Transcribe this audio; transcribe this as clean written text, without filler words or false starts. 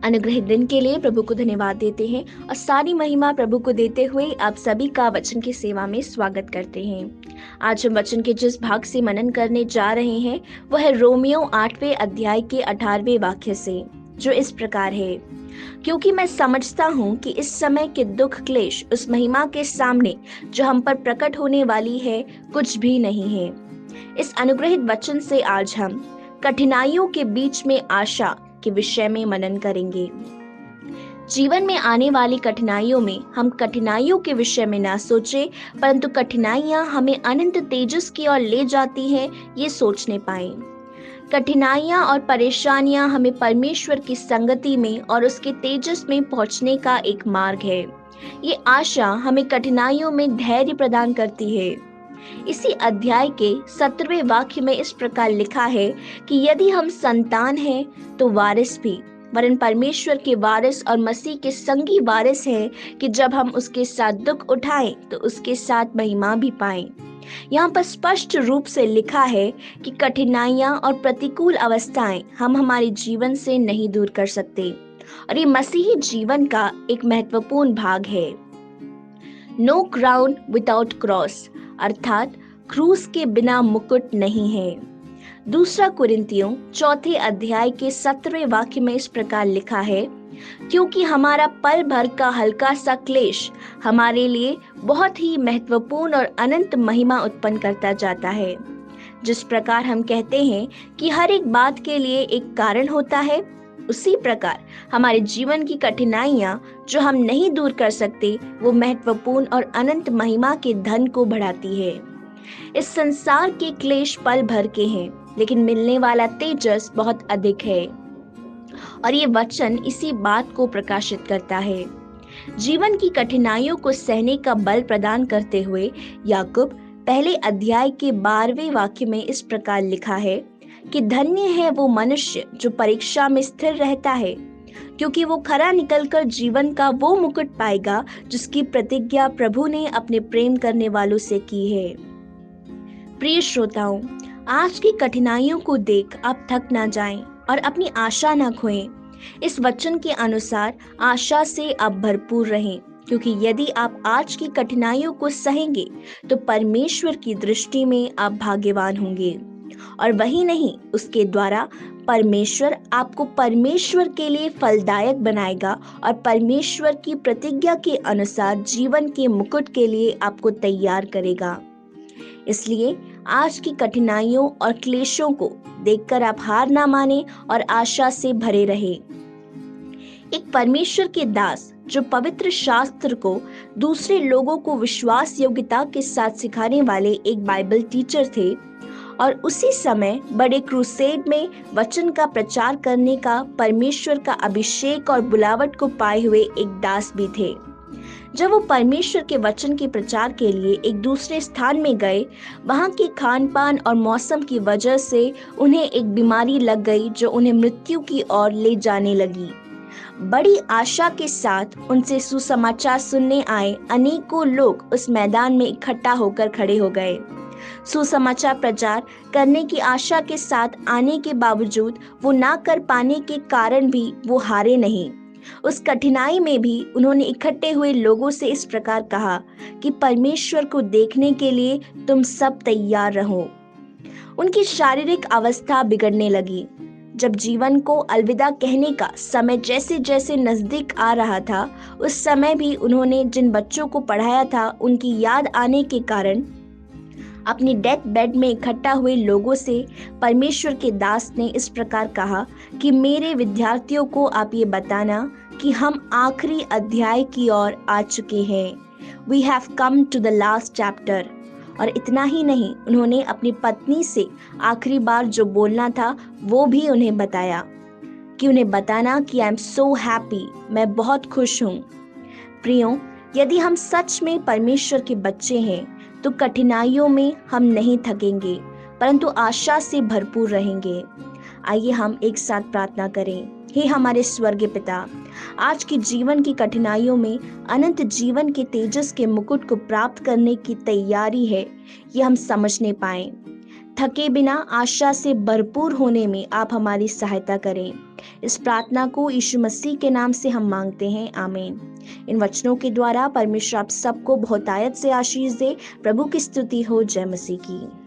अनुग्रहित दिन के लिए प्रभु को धन्यवाद देते हैं और सारी महिमा प्रभु को देते हुए आप सभी का वचन की सेवा में स्वागत करते हैं। आज हम वचन के जिस भाग से मनन करने जा रहे हैं वह है रोमियो 8वें अध्याय के 18वें वाक्य से, जो इस प्रकार है। क्योंकि मैं समझता हूँ कि इस समय के दुख क्लेश उस महिमा के सामने जो हम पर प्रकट होने वाली है कुछ भी नहीं है। इस अनुग्रहित वचन से आज हम कठिनाइयों के बीच में आशा के विषय में मनन करेंगे। जीवन में आने वाली कठिनाइयों में हम कठिनाइयों के विषय में ना सोचे, परंतु कठिनाइयां हमें अनंत तेजस की ओर ले जाती हैं, ये सोचने पाए। कठिनाइयां और परेशानियां हमें परमेश्वर की संगति में और उसके तेजस में पहुंचने का एक मार्ग है। ये आशा हमें कठिनाइयों में धैर्य प्रदान करती है। इसी अध्याय के 17वें वाक्य में इस प्रकार लिखा है कि यदि हम संतान हैं तो वारिस भी, वरन परमेश्वर के वारिस और मसीह के संगी वारिस हैं, कि जब हम उसके साथ दुख उठाएं तो उसके साथ महिमा भी पाएं। यहाँ पर स्पष्ट रूप से लिखा है कि कठिनाइयां और प्रतिकूल अवस्थाएं हम हमारे जीवन से नहीं दूर कर सकते, और ये मसीही जीवन का एक महत्वपूर्ण भाग है। नो क्राउन विदाउट क्रॉस, अर्थात क्रूस के बिना मुकुट नहीं है। दूसरा कुरिन्थियों 4 अध्याय के 17वें वाक्य में इस प्रकार लिखा है, क्योंकि हमारा पल भर का हल्का सा क्लेश हमारे लिए बहुत ही महत्वपूर्ण और अनंत महिमा उत्पन्न करता जाता है। जिस प्रकार हम कहते हैं कि हर एक बात के लिए एक कारण होता है, उसी प्रकार हमारे जीवन की कठिनाइयां जो हम नहीं दूर कर सकते, वो महत्वपूर्ण और अनंत महिमा के धन को बढ़ाती है। इस संसार के क्लेश पल भर के हैं, लेकिन मिलने वाला तेजस बहुत अधिक है, और ये वचन इसी बात को प्रकाशित करता है। जीवन की कठिनाइयों को सहने का बल प्रदान करते हुए याकूब 1 अध्याय के 12वें वाक्य में इस प्रकार लिखा है कि धन्य है वो मनुष्य जो परीक्षा में स्थिर रहता है, क्योंकि वो खरा निकलकर जीवन का वो मुकुट पाएगा जिसकी प्रतिज्ञा प्रभु ने अपने प्रेम करने वालों से की है। प्रिय श्रोताओं, आज की कठिनाइयों को देख आप थक ना जाएं और अपनी आशा ना खोएं। इस वचन के अनुसार आशा से आप भरपूर रहें, क्योंकि यदि आप आज की कठिनाइयों को सहेंगे तो परमेश्वर की दृष्टि में आप भाग्यवान होंगे, और वही नहीं, उसके द्वारा परमेश्वर आपको परमेश्वर के लिए फलदायक बनाएगा और परमेश्वर की प्रतिज्ञा के अनुसार जीवन के मुकुट के लिए आपको तैयार करेगा। इसलिए आज की कठिनाइयों और क्लेशों को देखकर आप हार ना माने और आशा से भरे रहे। एक परमेश्वर के दास जो पवित्र शास्त्र को दूसरे लोगों को विश्वास योग्यता के साथ सिखाने वाले एक बाइबल टीचर थे, और उसी समय बड़े क्रूसेड में वचन का प्रचार करने का परमेश्वर का अभिषेक और बुलावट को पाए हुए एक दास भी थे। जब वो परमेश्वर के वचन के प्रचार के लिए एक दूसरे स्थान में गए, वहाँ के खान पान और मौसम की वजह से उन्हें एक बीमारी लग गई जो उन्हें मृत्यु की ओर ले जाने लगी। बड़ी आशा के साथ उनसे सुसमाचार सुनने आए अनेकों लोग उस मैदान में इकट्ठा होकर खड़े हो गए। सुसमाचार प्रचार करने की आशा के साथ आने के बावजूद वो ना कर पाने के कारण भी वो हारे नहीं। उस कठिनाई में भी उन्होंने इकट्ठे हुए लोगों से इस प्रकार कहा कि परमेश्वर को देखने के लिए तुम सब तैयार रहो। उनकी शारीरिक अवस्था बिगड़ने लगी। जब जीवन को अलविदा कहने का समय जैसे जैसे नजदीक आ रहा था, उस समय भी उन्होंने जिन बच्चों को पढ़ाया था उनकी याद आने के कारण अपनी डेथ बेड में इकट्ठा हुए लोगों से परमेश्वर के दास ने इस प्रकार कहा कि मेरे विद्यार्थियों को आप ये बताना कि हम आखिरी अध्याय की ओर आ चुके हैं। We have come to the last chapter। और इतना ही नहीं, उन्होंने अपनी पत्नी से आखिरी बार जो बोलना था वो भी उन्हें बताया, कि उन्हें बताना कि आई एम सो हैप्पी, मैं बहुत खुश हूँ। प्रियो, यदि हम सच में परमेश्वर के बच्चे हैं तो कठिनाइयों में हम नहीं थकेंगे, परंतु आशा से भरपूर रहेंगे। आइए हम एक साथ प्रार्थना करें। हे हमारे स्वर्गीय पिता, आज की जीवन की कठिनाइयों में अनंत जीवन के तेजस के मुकुट को प्राप्त करने की तैयारी है, ये हम समझने पाएं। थके बिना आशा से भरपूर होने में आप हमारी सहायता करें। इस प्रार्थना को यीशु मसीह के नाम से हम मांगते हैं, आमीन। इन वचनों के द्वारा परमेश्वर आप सबको बहुतायत से आशीष दे। प्रभु की स्तुति हो। जय मसीह की।